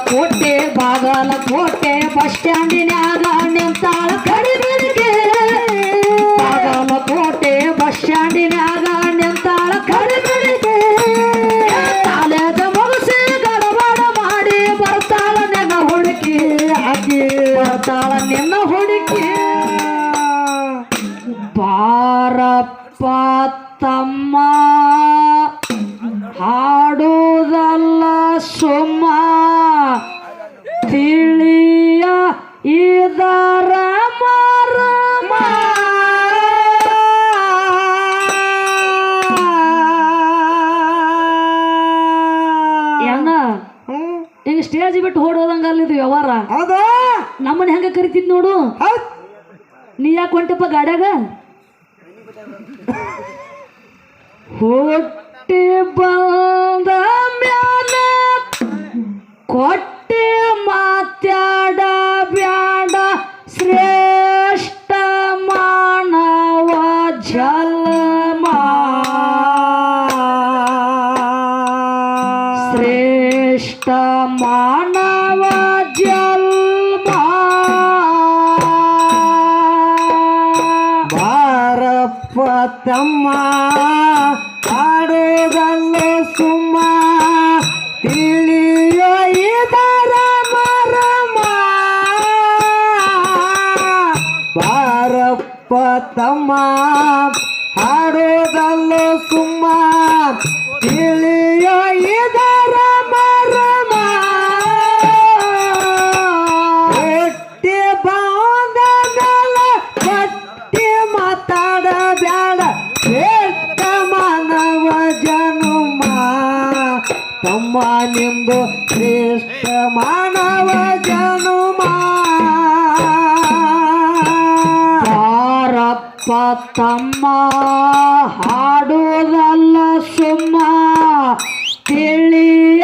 ಕೋಟೆ ಬಾಗಲಕೋಟೆ ಬಸ್ ಸ್ಟ್ಯಾಂಡಿನ್ಯಾಗ ನಿಂತಾಳ ಕಡಿಬೇಡಿಕೆ ಬಾಗಲಕೋಟೆ ಬಸ್ ಸ್ಟ್ಯಾಂಡಿನ್ಯಾಗ ನಿಂತಾಳ ಕಡಿಬೇಡಿಕೆ ಕಾಲೇಜ ಮುಗಿಸಿ ಗಡಬಡ ಮಾಡಿ ಬರ್ತಾಳ ನಿನ್ನ ಹುಡುಕಿ ಆಕಿ ಬರ್ತಾಳ ನಿನ್ನ ಹುಡುಕಿ ಬಾರಪ್ಪ ತಮ್ಮ ಹಾಡುವುದಲ್ಲ ಸುಮ್ಮ ತಿಳಿಯ ಇದರ ಮರ್ಮ ಈಗ ಸ್ಟೇಜ್ ಬಿಟ್ಟು ಓಡೋದಂಗ ಅಲ್ಲಿದು ವ್ಯವಹಾರ ನಮ್ಮನ್ನ ಹೆಂಗ ಕರಿತಿದ್ ನೋಡು ನೀ ಯಾಕೆ ಹೊಂಟಪ್ಪ ಗಾಡ್ಯಾಗ ಹೊಟ್ಟೆ ಬಂದ ಮ್ಯಾಲ ಕೊಟ್ಟೆ ಮಾತಾಡ ಬ್ಯಾಡ ಶ್ರೇಷ್ಠ ಮಾನವ ಜನ್ಮ ಶ್ರೇಷ್ಠ ಮಾನವ ಜನ್ಮ ಬಾರಪ್ಪ ತಮ್ಮ ಆಡೋದಲ್ಲ ಸುಮ್ಮ ತಿಳಿಯೋ ಇದರ ಮರಮ ಬಾರಪ್ಪ ತಮ್ಮ ಆಡೋದಲ್ಲ ಸುಮ್ಮ ತಿಳಿಯೋ ಇದರ ಮರಮ ಹೊಟ್ಟೆ ಬಾಂಧ ಕಟ್ಟಿ ಮಾತಾಡ ಬ್ಯಾಡ ಶ್ರೇಷ್ಠ ಮಾನವ ಜನುಮ ತಮ್ಮ ನಿಂದು ಶ್ರೇಷ್ಠ ಮಾನವ ಜನುಮ ಬಾರಪ್ಪ ತಮ್ಮ ಹಾಡುವುದಲ್ಲ ಸುಮ್ಮ ತಿಳಿಯ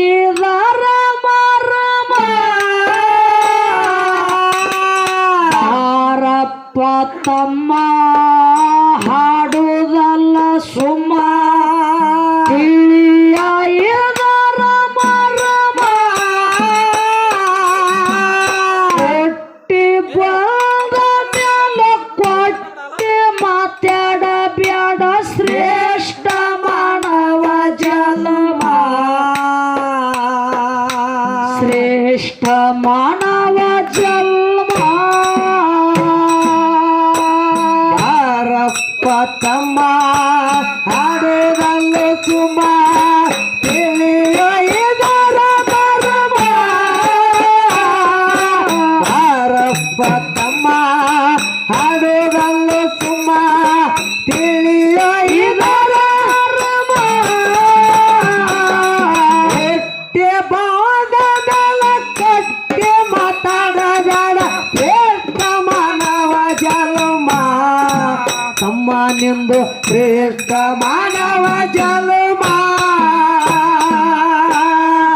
ಇದರ ಮರ್ಮ ಬಾರಪ್ಪ ತಮ್ಮ ಹಾಡುವುದಲ್ಲ ಸುಮ್ಮ ತಿಳಿಯ ಇದರ ಮರ್ಮ ಕೊಟ್ಟಿ ಬಂದ ಮ್ಯಾಲ ಕೊಟ್ಟಿ ಮಾತಾಡ ಬ್ಯಾಡ ಶ್ರೇಷ್ಠ ಮಾನವ ಜನ್ಮ ಶ್ರೇಷ್ಠ ಮಾನವ ಜನ್ಮ ಬಾರಪ್ಪ ತಮ್ಮ ಹಾಡುದಲ್ಲ ಸುಮ ತಿಳಿಯೋ ಇದರ ಮರ್ಮ ಬಾರಪ್ಪ ತಮ್ಮ ಹಾಡುದಲ್ಲ ಸುಮ ತಿಳಿಯೋ ಇದರ ಮರ್ಮ ಎಟ್ಟೆ ಬಾಂಧಗಳ ಕಟ್ಟಿ ಮಾತಾಡಬೇಡ ಶ್ರೇಷ್ಠ ಮಾನವ ಜನ್ಮ ತಮ್ಮ ನಿಂದು ಶ್ರೇಷ್ಠ ಮಾನವ ಜನ್ಮ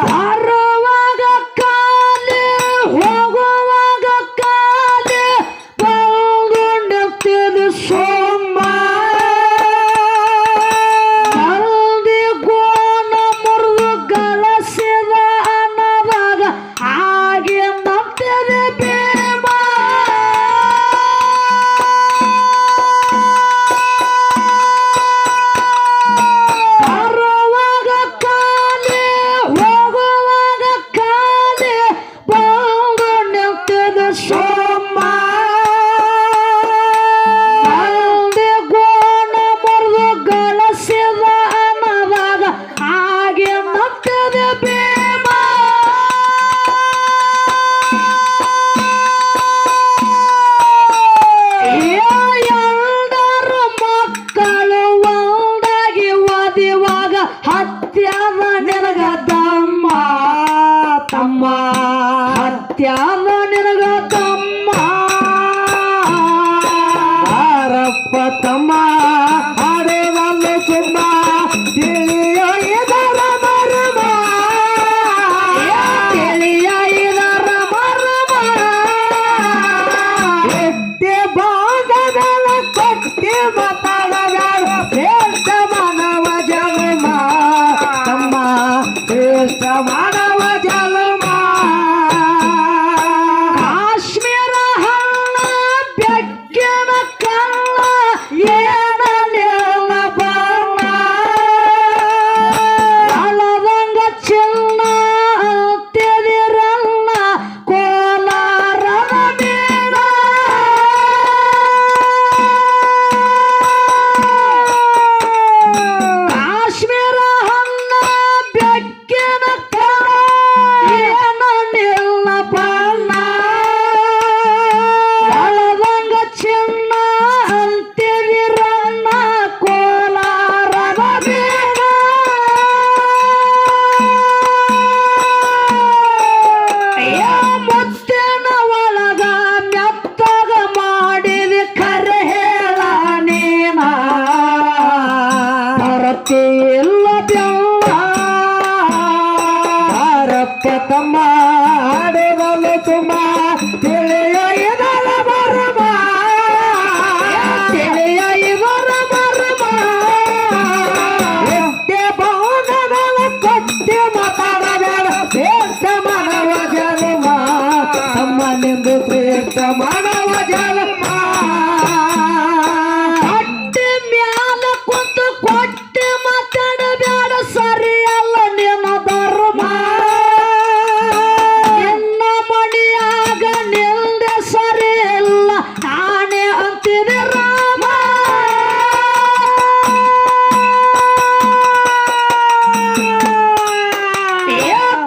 ಬರುವಾಗ ಕಾಲಿ ಹೋಗುವಾಗ ಕಾಲಿ ಬಂದು ನಿಂತಿದ್ದು ಸೋಮ ಹಲ್ದಿ ಗೋಣ ಮುರಿದು ಗಳಸಿದ ಅನ್ನದಾಗ ಹಾಗೆ ನಂತಿದೆ ಭೀಮ ಬರುವಾಗ ಕಾಲಿ ಹೋಗುವಾಗ ಕಾಲಿ ಬಂದು ನಿಂತಿದ್ದು ಸೋಮ ಹಲ್ದಿ ಗೋಣ ಮುರಿದು ಗಳಸಿದ ಅನ್ನದಾಗ ಹಾಗೆ ನಂತಿದೆ ಭೀಮ ಎಲ್ಲರೂ ಮಕ್ಕಳು ಒಂದಾಗಿ ಓದಿವಾಗ ಹತ್ಯಾದ ನಿನಗ ದಮ್ಮ ತಮ್ಮ ಹತ್ಯಾದ ನಿನಗ ತಮ್ಮ ಬಾರಪ್ಪ ತಮ್ಮ ಹಾಡುವಲ್ಲ ಸುಮ್ಮ ತಿಳಿಯೋ ಇದರ ಮರ್ಮ ತಿಳಿಯ ಇದರ ಮರ್ಮ ಎಟ್ಟೆ ಬಾಂಧಗಳ ಕೊಟ್ಟಿ ಮಾತಾಡಬೇಡ ಶ್ರೇಷ್ಠ ಮಾನವ ಜನ್ಮ ತಮ್ಮ ಶ್ರೇಷ್ಠ ಮಾನವ ಜನ್ಮ ತಮ್ಮ ಆಡುಗಲು ತುಂಬ ತಿಳಿಯ ಇದರ ಬರಮ ತಿಳಿಯ ಇವರ ಬರಮ ಎಷ್ಟೇ ಭವನಗಳ ಕೊಟ್ಟಿ ಮಾತಾಡಬೇಡ ಶ್ರೇಷ್ಠ ಮಾನವ ಜನ್ಮ ತಮ್ಮ ನಿಂದು ಶ್ರೇಷ್ಠ ಮಾನವ ಜನ್ಮ ಕೊಟ್ಟೆ ಮ್ಯಾಲ ಕುಂತು ಕೊಟ್ಟೆ ಮಾತಾಡಬೇಡ ಸರಿಯಲ್ಲ ನಿನ್ನ ಧರ್ಮ ನಿನ್ನ ಮಣಿಯಾಗ ನಿಲ್ದೆ ಸರಿ ಇಲ್ಲ ನಾನೇ ಅಂತಿದೆ ರಾಮ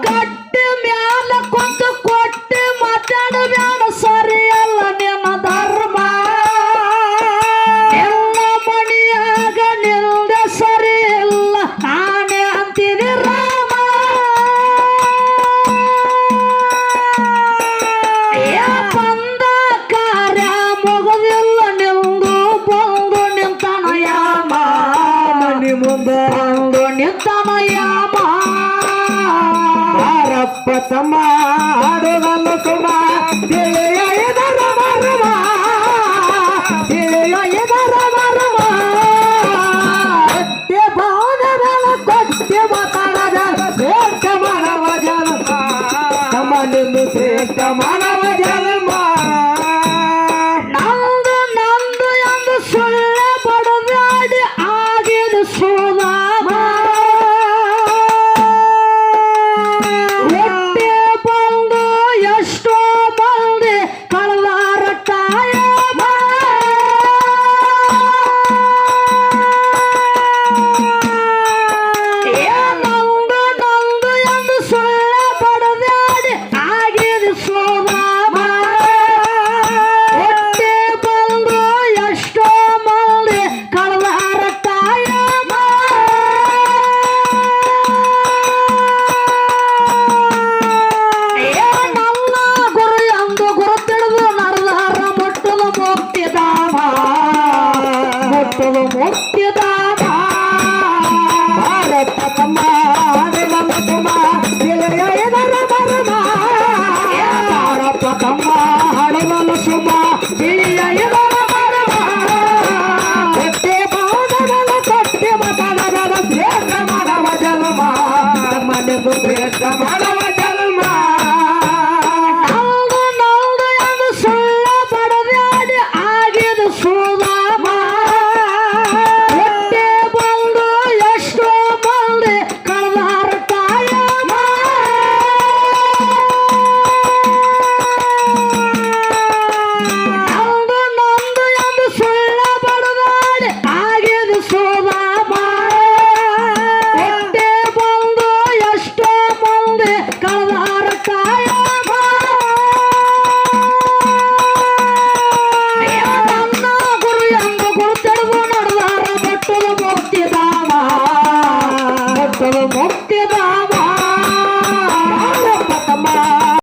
ಕಟ್ಟೆ ಮ್ಯಾಲ ಕುಂತು ಕೊಟ್ಟೆ ಮಾತಾಡಬೇಡ ಸರಿಯಲ್ಲ ನಿನ್ನ ಧರ್ಮ ನಿನ್ನ ಮಣಿಯಾಗ ನಿಲ್ದೆ ಸರಿ ಇಲ್ಲ ನಾನೇ ಅಂತಿದೆ ರಾಮ ಬಂದ ಕಾರ್ಯ ಮುಗದಿಲ್ಲ ನಿಂದು ಬಂದು ನಿಂತನ ಯಾಮ ಮನಿ ಮುಂದೆ ಬಂದು ನಿಂತನ ಯಾಮ ಬಾರಪ್ಪ ತಮ್ಮ ಆಡುಗಲು ತುಂಬ ತಿಳಿಯ ಇದರ ಬರಮ ತಿಳಿಯ ಇದರ ಬರಮ ಎಷ್ಟೇ ಭವನಗಳ ಕೊಟ್ಟಿ ಮಾತಾಡದ ಶ್ರೇಷ್ಠ ಮಾನವ ಜನ್ಮ ತಮ್ಮ ನಿಂದು ಶ್ರೇಷ್ಠ ಮಾನವ ಜನ್ಮ ನಂದು ನಂದು ಎಂದು ಸುಳ್ಳ ಬಡದಾಡಿ ಆಗಿದ ಸುಧಾಮ ಹೊಟ್ಟೆ ಬಂದು ಎಷ್ಟೋ ಮಂದಿ ಕಳವಾರ ಕಾಯಮ ನಂದು ನಂದು ಎಂದು ಸುಳ್ಳ ಬಡದಾಡಿ ಆಗಿದ ಸುಧಾಮ ಹೊಟ್ಟೆ ಬಂದು ಎಷ್ಟೋ ಮಂದಿ ಕಳವಾರ ಕಾಯಮ ನನ್ನ ಗುರು ಎಂದು ಗುರುತಿಡಿದು ನಡೆದಾರ ಮುಟ್ಟಲು ಮುಕ್ತಿದಾಮ ಮುಟ್ಟಲು ಮುಕ್ತಿದಾಮ ಭಾರತ ತಮ್ಮ ಆಡುಗಲು ತುಂಬ ತಿಳಿಯ ಇದರ ಬರಮ ಭಾರತ ತಮ್ಮ ಆಡುಗಲು ತುಂಬ ತಿಳಿಯ ಇದರ ಬರಮ ಎಷ್ಟೇ ಭವನಗಳ ಕೊಟ್ಟಿ ಮಾತಾಡದ ಶ್ರೇಷ್ಠ ಮಾನವ ಜನ್ಮ ತಮ್ಮ ನಿಂದು ಶ್ರೇಷ್ಠ ಮಾನವ